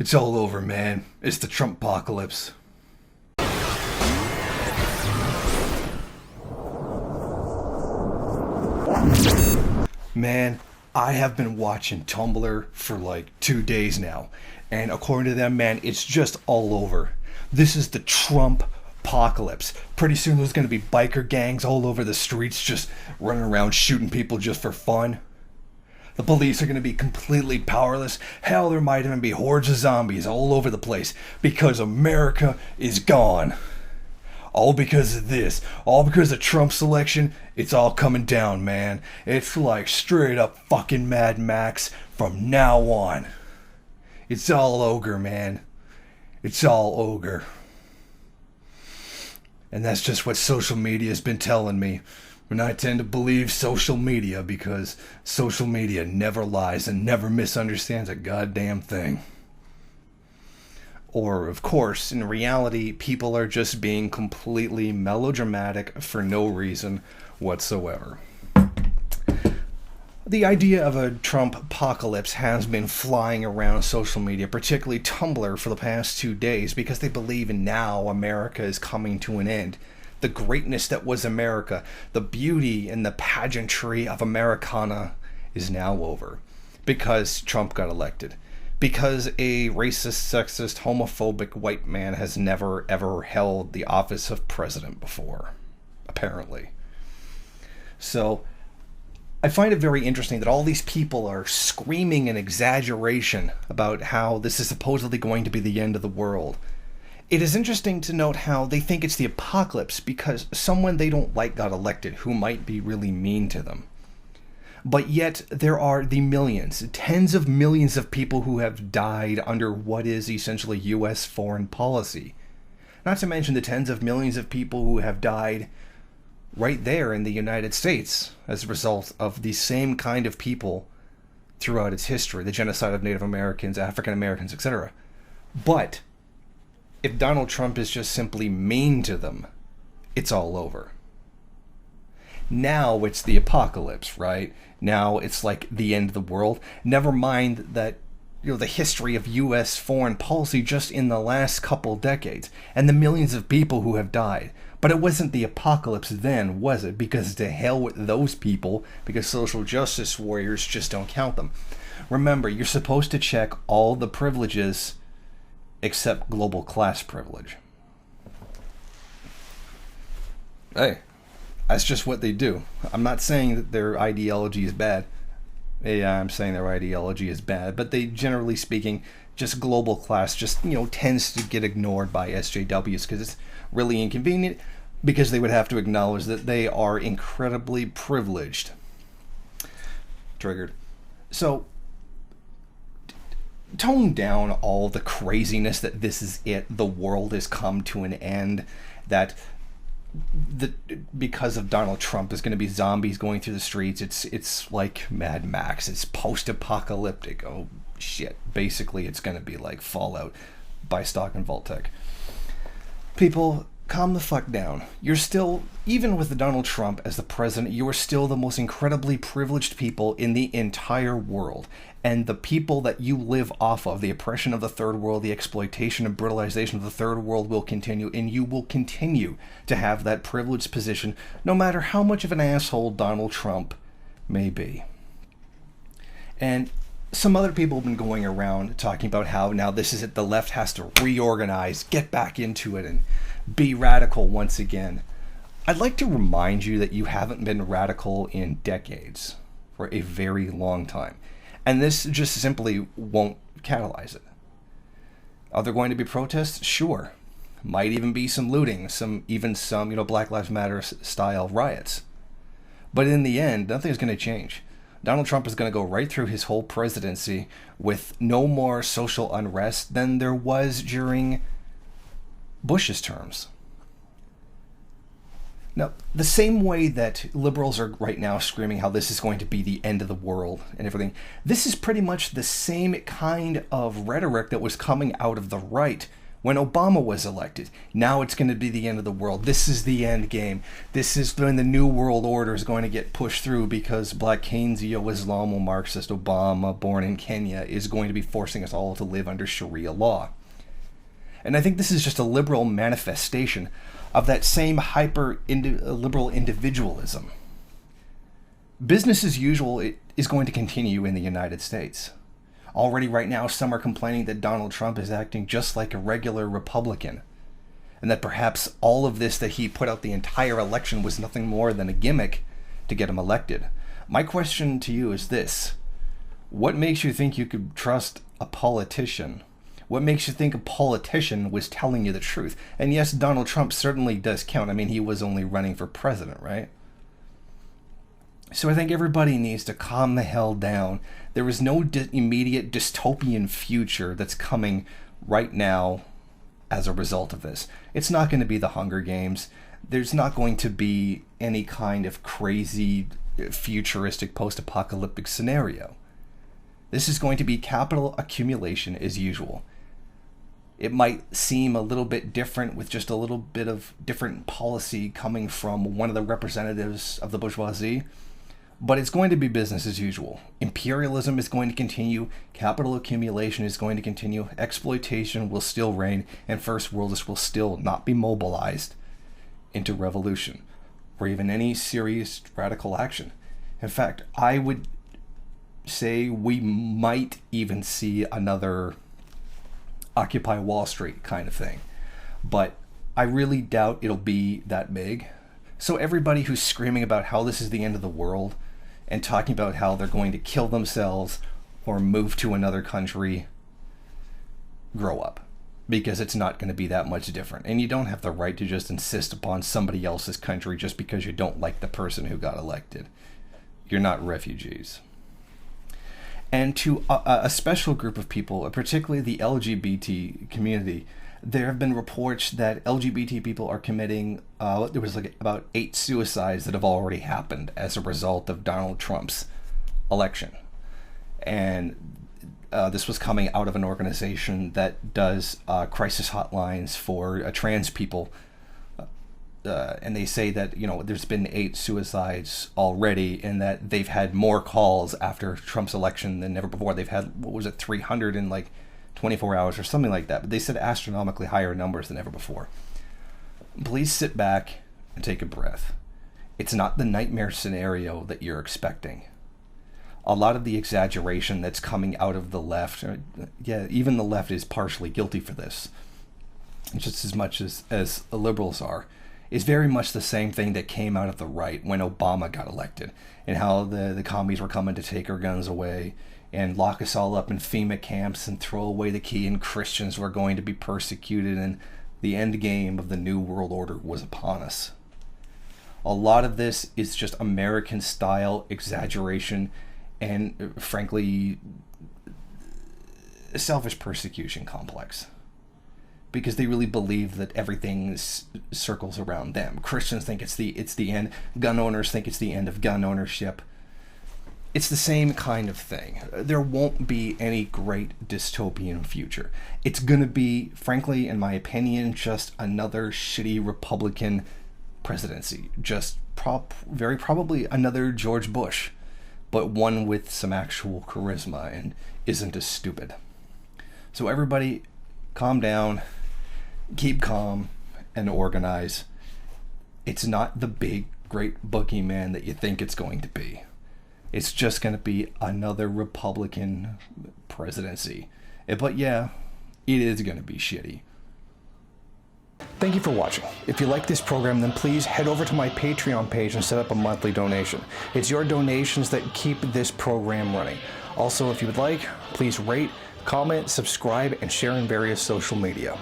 It's all over, man. It's the Trump apocalypse. Man, I have been watching Tumblr for like 2 days now. And according to them, man, it's just all over. This is the Trump apocalypse. Pretty soon there's going to be biker gangs all over the streets just running around shooting people just for fun. The police are going to be completely powerless. Hell, there might even be hordes of zombies all over the place because America is gone. All because of this. All because of Trump's election. It's all coming down, man. It's like straight up fucking Mad Max from now on. It's all ogre, man. It's all ogre. And that's just what social media has been telling me. And I tend to believe social media because social media never lies and never misunderstands a goddamn thing. Or, of course, in reality, people are just being completely melodramatic for no reason whatsoever. The idea of a Trump apocalypse has been flying around social media, particularly Tumblr, for the past 2 days because they believe now America is coming to an end. The greatness that was America, the beauty and the pageantry of Americana is now over because Trump got elected. Because a racist, sexist, homophobic white man has never, ever held the office of president before, apparently. So, I find it very interesting that all these people are screaming an exaggeration about how this is supposedly going to be the end of the world. It is interesting to note how they think it's the apocalypse because someone they don't like got elected who might be really mean to them. But yet there are the millions, tens of millions of people who have died under what is essentially U.S. foreign policy. Not to mention the tens of millions of people who have died right there in the United States as a result of the same kind of people throughout its history, the genocide of Native Americans, African Americans, etc. But if Donald Trump is just simply mean to them, it's all over. Now it's the apocalypse, right? Now it's like the end of the world. Never mind that, the history of U.S. foreign policy just in the last couple decades and the millions of people who have died. But it wasn't the apocalypse then, was it? Because to hell with those people, because social justice warriors just don't count them. Remember, you're supposed to check all the privileges except global class privilege. Hey, that's just what they do. I'm not saying that their ideology is bad. Yeah, I'm saying their ideology is bad, but they, generally speaking, just global class just, tends to get ignored by SJWs because it's really inconvenient because they would have to acknowledge that they are incredibly privileged. Triggered. So, tone down all the craziness that this is it, the world has come to an end, that because of Donald Trump there's going to be zombies going through the streets. It's like Mad Max. It's post-apocalyptic. Oh shit. Basically it's going to be like Fallout by Stock and Vault-Tec. People, calm the fuck down. You're still, even with Donald Trump as the president, you are still the most incredibly privileged people in the entire world. And the people that you live off of, the oppression of the third world, the exploitation and brutalization of the third world will continue, and you will continue to have that privileged position no matter how much of an asshole Donald Trump may be. And some other people have been going around talking about how now this is it, the left has to reorganize, get back into it, and be radical once again. I'd like to remind you that you haven't been radical in decades, for a very long time. And this just simply won't catalyze it. Are there going to be protests? Sure. Might even be some looting, some Black Lives Matter style riots. But in the end, nothing's going to change. Donald Trump is going to go right through his whole presidency with no more social unrest than there was during Bush's terms. Now, the same way that liberals are right now screaming how this is going to be the end of the world and everything, this is pretty much the same kind of rhetoric that was coming out of the right when Obama was elected. Now it's going to be the end of the world. This is the end game. This is when the New World Order is going to get pushed through because black Keynesian-Islamo-Marxist Obama, born in Kenya, is going to be forcing us all to live under Sharia law. And I think this is just a liberal manifestation of that same liberal individualism. Business as usual is going to continue in the United States. Already right now, some are complaining that Donald Trump is acting just like a regular Republican, and that perhaps all of this that he put out the entire election was nothing more than a gimmick to get him elected. My question to you is this: what makes you think you could trust a politician? What makes you think a politician was telling you the truth? And yes, Donald Trump certainly does count. I mean, he was only running for president, right? So I think everybody needs to calm the hell down. There is no immediate dystopian future that's coming right now as a result of this. It's not going to be the Hunger Games. There's not going to be any kind of crazy futuristic post-apocalyptic scenario. This is going to be capital accumulation as usual. It might seem a little bit different with just a little bit of different policy coming from one of the representatives of the bourgeoisie, but it's going to be business as usual. Imperialism is going to continue, capital accumulation is going to continue, exploitation will still reign, and first worlders will still not be mobilized into revolution or even any serious radical action. In fact, I would say we might even see another Occupy Wall Street kind of thing, but I really doubt it'll be that big. So everybody who's screaming about how this is the end of the world and talking about how they're going to kill themselves or move to another country, grow up, because it's not going to be that much different. And you don't have the right to just insist upon somebody else's country just because you don't like the person who got elected. You're not refugees. And to a special group of people, particularly the LGBT community, there have been reports that LGBT people are committing, there was like about 8 suicides that have already happened as a result of Donald Trump's election. And this was coming out of an organization that does crisis hotlines for trans people. And they say that, there's been 8 suicides already, and that they've had more calls after Trump's election than ever before. They've had, 300 in like 24 hours or something like that. But they said astronomically higher numbers than ever before. Please sit back and take a breath. It's not the nightmare scenario that you're expecting. A lot of the exaggeration that's coming out of the left, even the left is partially guilty for this, just as much as the liberals are, is very much the same thing that came out of the right when Obama got elected, and how the commies were coming to take our guns away and lock us all up in FEMA camps and throw away the key, and Christians were going to be persecuted, and the end game of the New World Order was upon us. A lot of this is just American-style exaggeration and, frankly, a selfish persecution complex. Because they really believe that everything circles around them. Christians think it's the end. Gun owners think it's the end of gun ownership. It's the same kind of thing. There won't be any great dystopian future. It's going to be, frankly, in my opinion, just another shitty Republican presidency. Just very probably another George Bush, but one with some actual charisma and isn't as stupid. So everybody, calm down, keep calm, and organize. It's not the big, great boogeyman that you think it's going to be. It's just going to be another Republican presidency. But yeah, it is going to be shitty. Thank you for watching. If you like this program, then please head over to my Patreon page and set up a monthly donation. It's your donations that keep this program running. Also, if you would like, please rate, comment, subscribe, and share in various social media.